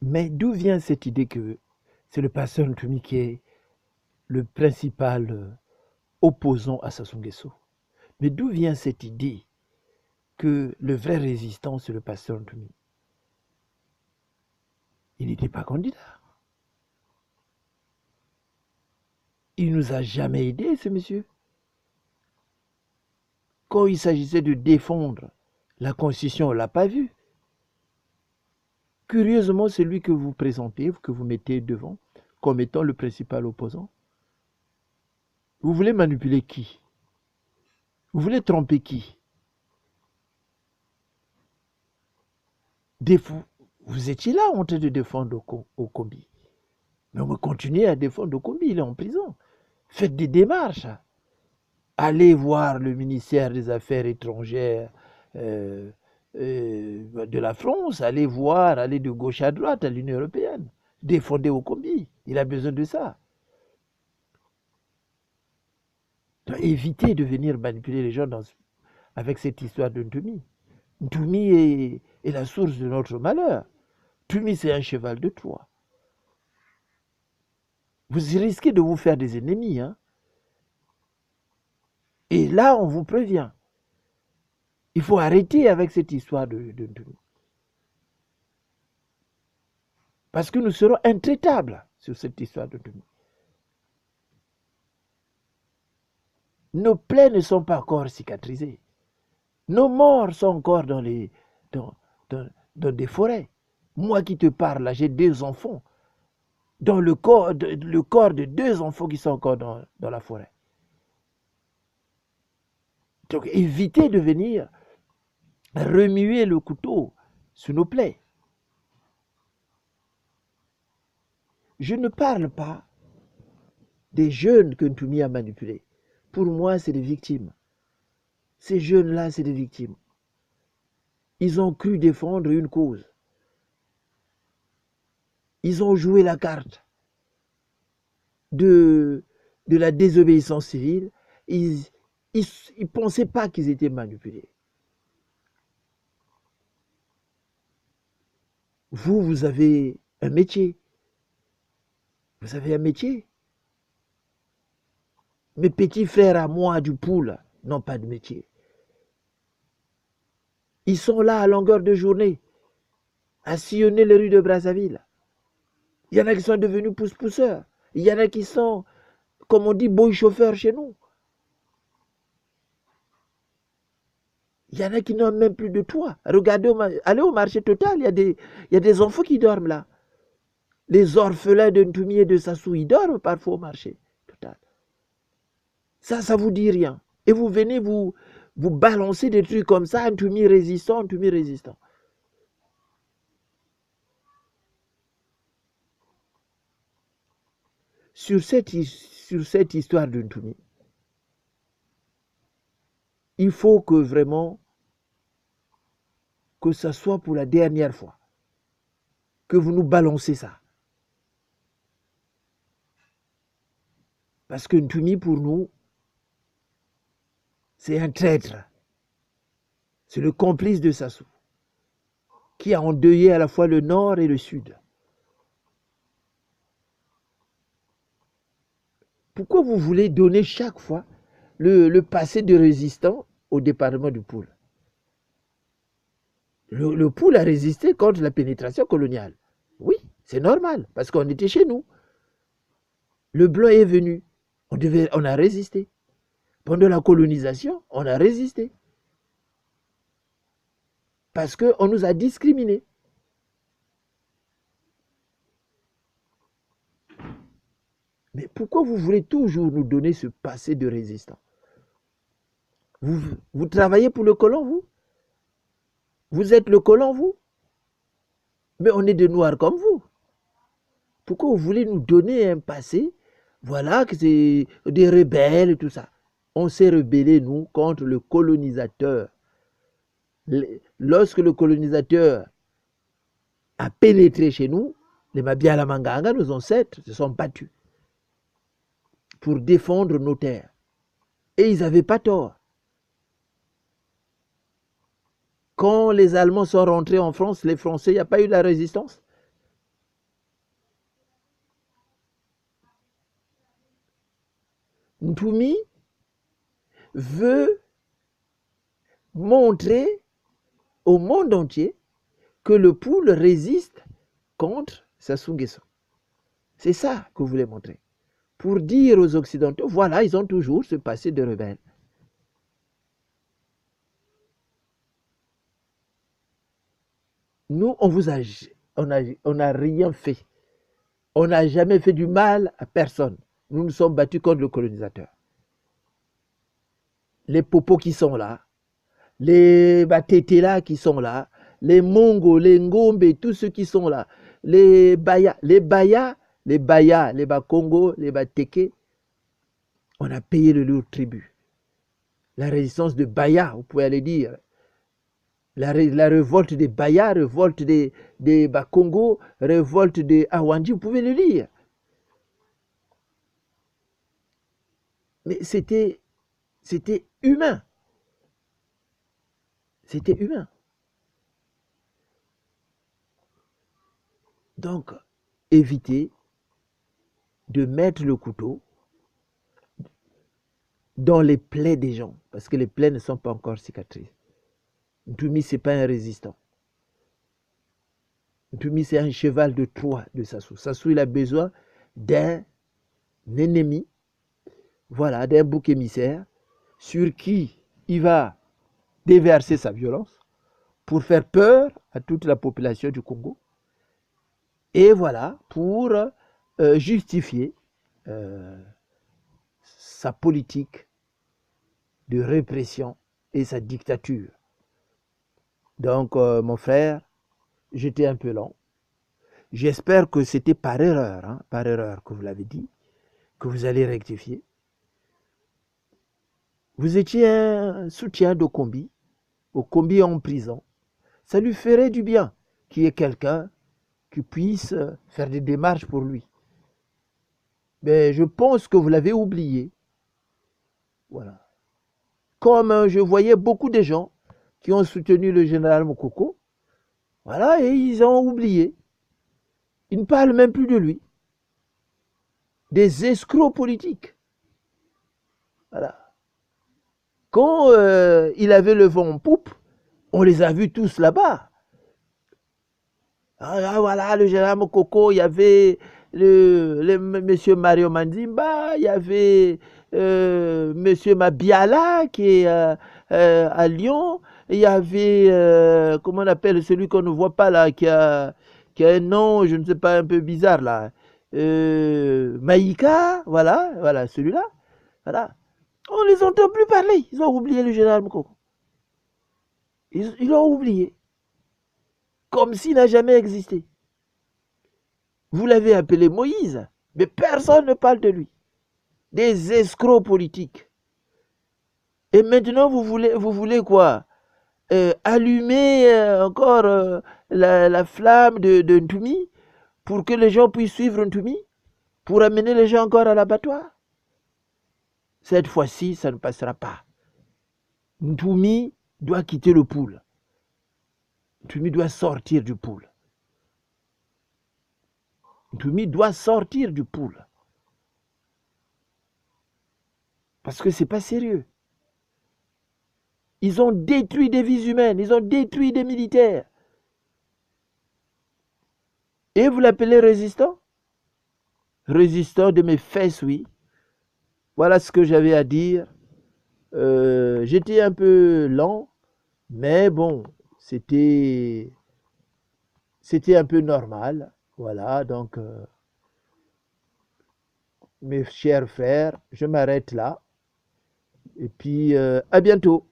Mais d'où vient cette idée que c'est le pasteur Ntoumi qui est le principal opposant à Sassou Nguesso? Mais d'où vient cette idée que le vrai résistant, c'est le pasteur Ntoumi? Il n'était pas candidat. Il nous a jamais aidés, ce monsieur. Quand il s'agissait de défendre la Constitution, on ne l'a pas vu. Curieusement, c'est lui que vous présentez, que vous mettez devant, comme étant le principal opposant. Vous voulez manipuler qui? Vous voulez tromper qui? Vous étiez là en train de défendre Okombi. Mais on continue à défendre Okombi, il est en prison. Faites des démarches. Allez voir le ministère des Affaires étrangères de la France, allez voir, allez de gauche à droite à l'Union européenne. Défendez Okombi, il a besoin de ça. Donc, évitez de venir manipuler les gens avec cette histoire de Ntoumi. Ntoumi est la source de notre malheur. Ntoumi, c'est un cheval de Troie. Vous risquez de vous faire des ennemis. Hein? Et là, on vous prévient. Il faut arrêter avec cette histoire de Ntoumi. Parce que nous serons intraitables sur cette histoire de Ntoumi. Nos plaies ne sont pas encore cicatrisées. Nos morts sont encore dans des forêts. Moi qui te parle, là, j'ai 2 enfants. Dans le corps de 2 enfants qui sont encore dans la forêt. Donc évitez de venir remuer le couteau sur nos plaies. Je ne parle pas des jeunes que Ntoumi a manipulés. Pour moi, c'est des victimes. Ces jeunes-là, c'est des victimes. Ils ont cru défendre une cause. Ils ont joué la carte de la désobéissance civile. Ils ne pensaient pas qu'ils étaient manipulés. Vous avez un métier. Vous avez un métier. Mes petits frères à moi du pool n'ont pas de métier. Ils sont là à longueur de journée, à sillonner les rues de Brazzaville. Il y en a qui sont devenus pousse-pousseurs. Il y en a qui sont, comme on dit, boy chauffeurs chez nous. Il y en a qui n'ont même plus de toit. Regardez, allez au marché Total, il y a des enfants qui dorment là. Les orphelins de Ntoumi et de Sassou, ils dorment parfois au marché Total. Ça vous dit rien. Et vous venez vous balancer des trucs comme ça, Ntoumi résistant, Ntoumi résistant. Sur cette histoire de Ntoumi, il faut que vraiment que ça soit pour la dernière fois que vous nous balancez ça. Parce que Ntoumi, pour nous, c'est un traître. C'est le complice de Sassou, qui a endeuillé à la fois le nord et le sud. Pourquoi vous voulez donner chaque fois le passé de résistant au département du Poul? Le Poul a résisté contre la pénétration coloniale. Oui, c'est normal, parce qu'on était chez nous. Le blanc est venu, on a résisté. Pendant la colonisation, on a résisté. Parce qu'on nous a discriminés. Mais pourquoi vous voulez toujours nous donner ce passé de résistant? Vous travaillez pour le colon, vous? Vous êtes le colon, vous? Mais on est des noirs comme vous. Pourquoi vous voulez nous donner un passé? Voilà, que c'est des rebelles et tout ça. On s'est rebellé, nous, contre le colonisateur. Lorsque le colonisateur a pénétré chez nous, les Mabiala Manganga, nos ancêtres, se sont battus pour défendre nos terres. Et ils n'avaient pas tort. Quand les Allemands sont rentrés en France, les Français, il n'y a pas eu la résistance. Ntumi veut montrer au monde entier que le poule résiste contre Sassou Nguesso. C'est ça que vous voulez montrer. Pour dire aux Occidentaux, voilà, ils ont toujours ce passé de rebelles. Nous, on n'a rien fait. On n'a jamais fait du mal à personne. Nous nous sommes battus contre le colonisateur. Les popos qui sont là, les Batétéla qui sont là, les Mongo, les Ngombe, tous ceux qui sont là, les Baya, les Bakongo, les Bateke, on a payé le lourd tribut. La résistance de Baya, vous pouvez aller dire, la révolte des Baya, révolte des Bakongo, révolte des Awandi, vous pouvez le lire. Mais c'était humain. C'était humain. Donc, évitez de mettre le couteau dans les plaies des gens, parce que les plaies ne sont pas encore cicatrices. Ntumi, ce n'est pas un résistant. Ntumi, c'est un cheval de Troie de Sassou. Sassou, il a besoin d'un ennemi, voilà, d'un bouc émissaire, sur qui il va déverser sa violence pour faire peur à toute la population du Congo. Et voilà, pour justifier sa politique de répression et sa dictature. Donc, mon frère, j'étais un peu lent. J'espère que c'était par erreur que vous l'avez dit, que vous allez rectifier. Vous étiez un soutien d'Okombi, Okombi en prison. Ça lui ferait du bien qu'il y ait quelqu'un qui puisse faire des démarches pour lui. Mais je pense que vous l'avez oublié. Voilà. Comme je voyais beaucoup de gens qui ont soutenu le général Mokoko, voilà, et ils ont oublié. Ils ne parlent même plus de lui. Des escrocs politiques. Voilà. Quand il avait le vent en poupe, on les a vus tous là-bas. Ah, voilà, le général Mokoko, il y avait monsieur Mario Mandimba, il y avait monsieur Mabiala qui est à Lyon, il y avait, comment on appelle celui qu'on ne voit pas là, qui a un nom, je ne sais pas, un peu bizarre là. Maïka, voilà, celui-là. Voilà. On ne les entend plus parler. Ils ont oublié le général Mokoko. Ils l'ont oublié. Comme s'il n'a jamais existé. Vous l'avez appelé Moïse, mais personne ne parle de lui. Des escrocs politiques. Et maintenant, vous voulez quoi? Allumer encore la flamme de Ntumi pour que les gens puissent suivre Ntumi? Pour amener les gens encore à l'abattoir? Cette fois-ci, ça ne passera pas. Ntumi doit quitter le pool. Ntumi doit sortir du pool. Ntumi doit sortir du pool. Parce que c'est pas sérieux. Ils ont détruit des vies humaines, ils ont détruit des militaires. Et vous l'appelez résistant? Résistant de mes fesses, oui. Voilà ce que j'avais à dire. J'étais un peu lent, mais bon, c'était un peu normal. Voilà, donc, mes chers frères, je m'arrête là. Et puis, à bientôt.